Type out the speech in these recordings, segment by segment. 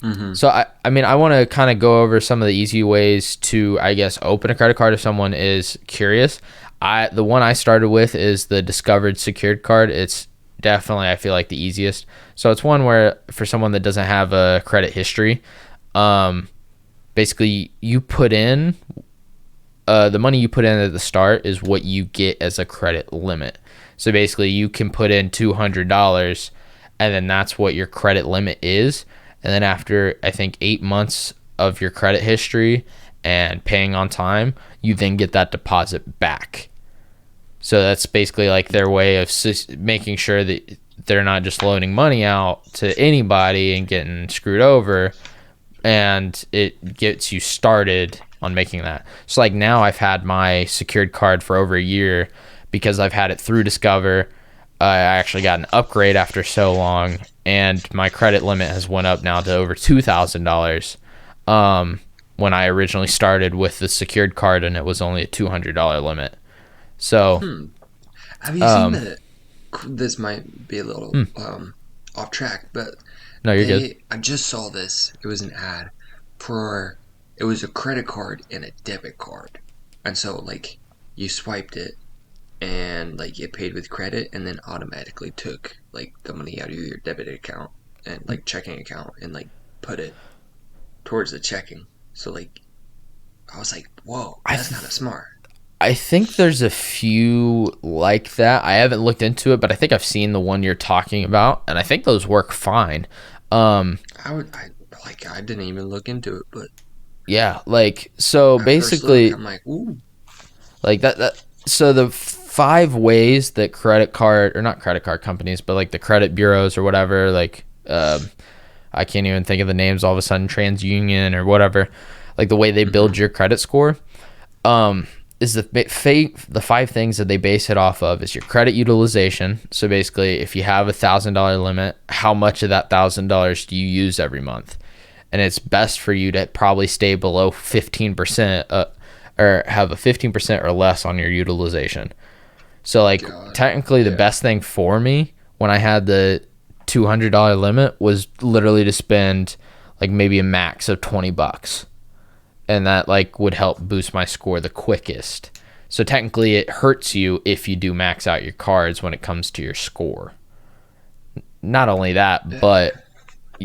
Mm-hmm. So I mean, I want to kind of go over some of the easy ways to, I guess, open a credit card if someone is curious. The one I started with is the Discovered Secured card. It's definitely, I feel like, the easiest. So it's one where for someone that doesn't have a credit history, um, basically you put in the money you put in at the start is what you get as a credit limit. So basically, you can put in $200, and then that's what your credit limit is. And then after, I think, 8 months of your credit history and paying on time, you then get that deposit back. So that's basically like their way of making sure that they're not just loaning money out to anybody and getting screwed over, and it gets you started on making that. So like now I've had my secured card for over a year because I've had it through Discover. I actually got an upgrade after so long, and my credit limit has went up now to over $2,000. When I originally started with the secured card, and it was only a $200 limit. So, Have you seen that? This might be a little off track, but no, you're good. I just saw this. It was an ad for. It was a credit card and a debit card, and so like you swiped it and like it paid with credit and then automatically took like the money out of your debit account and like checking account and like put it towards the checking. So like I was like, whoa, I that's kind of smart. I think there's a few like that. I haven't looked into it, but I think I've seen the one you're talking about, and I think those work fine. I didn't even look into it, but Yeah, like so at first look, basically I'm like, ooh, like that so the five ways that credit card, or not credit card companies, but like the credit bureaus or whatever, like I can't even think of the names all of a sudden, TransUnion or whatever, like the way they build your credit score, is the five things that they base it off of is your credit utilization. So basically, if you have $1,000 limit, how much of that $1,000 do you use every month? And it's best for you to probably stay below 15%, or have a 15% or less on your utilization. So like God, technically the yeah, best thing for me when I had the $200 limit was literally to spend like maybe a max of $20, and that like would help boost my score the quickest. So technically it hurts you if you do max out your cards when it comes to your score. Not only that, but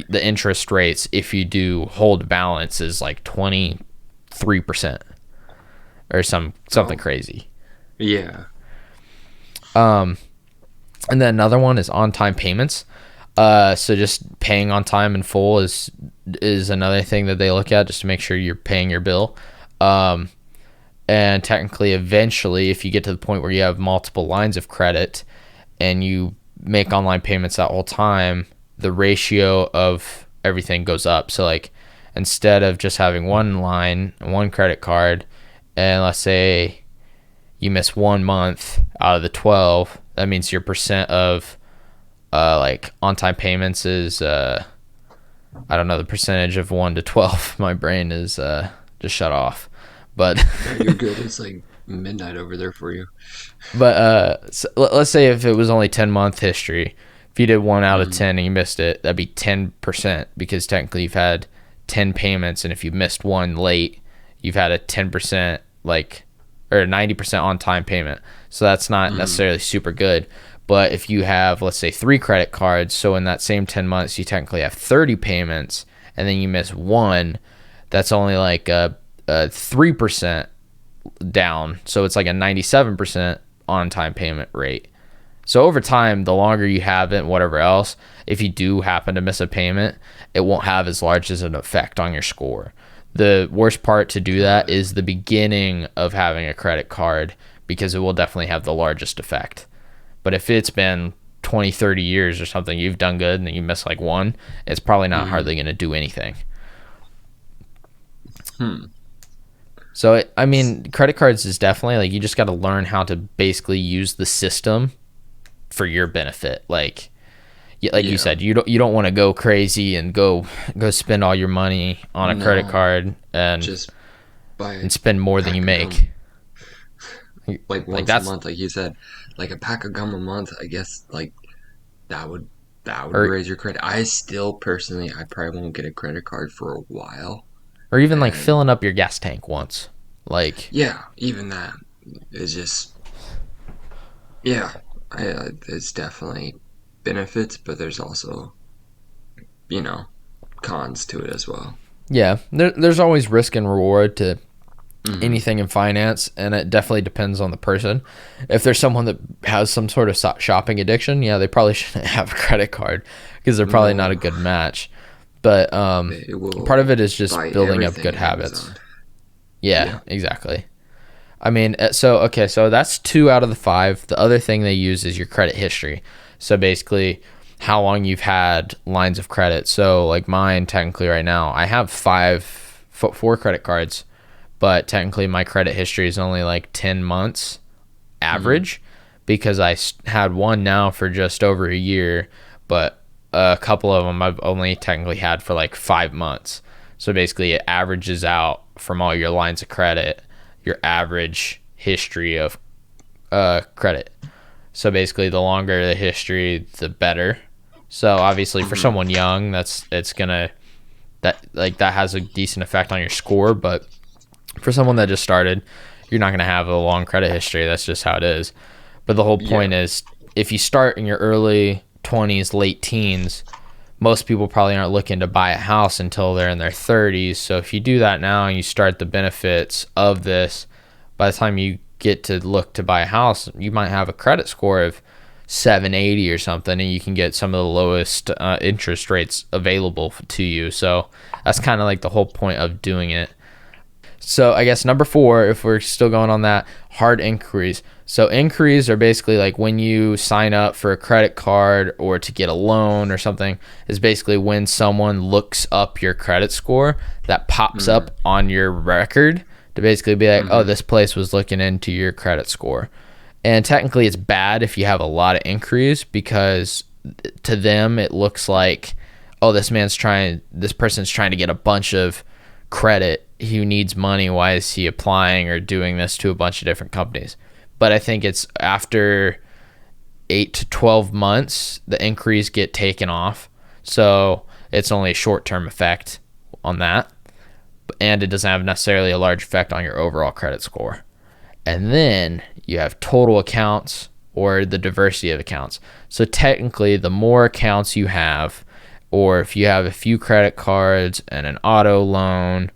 the interest rates if you do hold balance is like 23% or something oh crazy. yeah, And then another one is on time payments. So just paying on time in full is another thing that they look at, just to make sure you're paying your bill. And technically, eventually, if you get to the point where you have multiple lines of credit and you make online payments that whole time, the ratio of everything goes up. So like instead of just having one line, one credit card, and let's say you miss 1 month out of the 12, that means your percent of like on-time payments is I don't know the percentage of 1 to 12. My brain is just shut off, but no, you're good. It's like midnight over there for you. so let's say if it was only 10-month history, if you did 1 out of 10 and you missed it, that'd be 10%, because technically you've had 10 payments, and if you missed one late, you've had a 10% like, or 90% on time payment. So that's not necessarily super good. But if you have, let's say, 3 credit cards, so in that same 10 months, you technically have 30 payments, and then you miss one, that's only like a 3% down. So it's like a 97% on time payment rate. So over time, the longer you have it and whatever else, if you do happen to miss a payment, it won't have as large as an effect on your score. The worst part to do that is the beginning of having a credit card, because it will definitely have the largest effect. But if it's been 20, 30 years or something, you've done good and then you miss like one, it's probably not hardly going to do anything. So, I mean, credit cards is definitely like, you just got to learn how to basically use the system for your benefit. Like you Yeah, said, you don't want to go crazy and go spend all your money on a credit no, card and just buy a spend more than you pack of make. gum like Like once a that's month, like you said, like a pack of gum a month. I guess like that would that would or raise your credit. I still personally, I probably won't get a credit card for a while. even like And filling up your gas tank once. Like, yeah, even that is just, yeah, it's definitely benefits, but there's also, you know, cons to it as well. yeah, there's always risk and reward to Hmm. anything in finance, and it definitely depends on the person. If there's someone that has some sort of shopping addiction, yeah, they probably shouldn't have a credit card because they're probably not a No, good match. But they part of will it is just buy building up everything good in habits. Amazon. Yeah, Yeah. exactly. I mean, so okay, so that's 2 out of the 5. The other thing they use is your credit history. So basically, how long you've had lines of credit. So like mine, technically right now, I have 4 credit cards, but technically my credit history is only like 10 months Hmm. average because I had one now for just over a year, but a couple of them I've only technically had for like 5 months. So basically, it averages out from all your lines of credit, your average history of credit. So basically, the longer the history, the better. So obviously, for Hmm. someone young, it's gonna that has a decent effect on your score. But for someone that just started, you're not gonna have a long credit history. That's just how it is. But the whole Yeah. point is, if you start in your early 20s, late teens, most people probably aren't looking to buy a house until they're in their 30s. So if you do that now and you start the benefits of this, by the time you get to look to buy a house, you might have a credit score of 780 or something, and you can get some of the lowest interest rates available to you. So that's kind of like the whole point of doing it. So I guess number 4, if we're still going on that, hard inquiries. So inquiries are basically like when you sign up for a credit card or to get a loan or something, is basically when someone looks up your credit score that pops Hmm. up on your record to basically be like, oh, Hmm. this place was looking into your credit score. And technically it's bad if you have a lot of inquiries because to them it looks like, oh, this person's trying to get a bunch of credit. He needs money. Why is he applying or doing this to a bunch of different companies? But I think it's after 8 to 12 months, the inquiries get taken off. So it's only a short term effect on that. And it doesn't have necessarily a large effect on your overall credit score. And then you have total accounts or the diversity of accounts. So technically, the more accounts you have, or if you have a few credit cards and an auto loan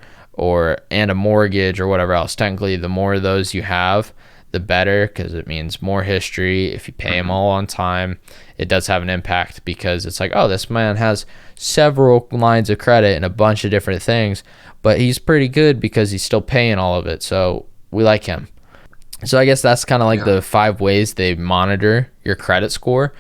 and a mortgage or whatever else, technically the more of those you have, the better, because it means more history. If you pay them Hmm. all on time, it does have an impact because it's like, oh, this man has several lines of credit and a bunch of different things, but he's pretty good because he's still paying all of it. So we like him. So I guess that's kind of like Yeah. the 5 ways they monitor your credit score.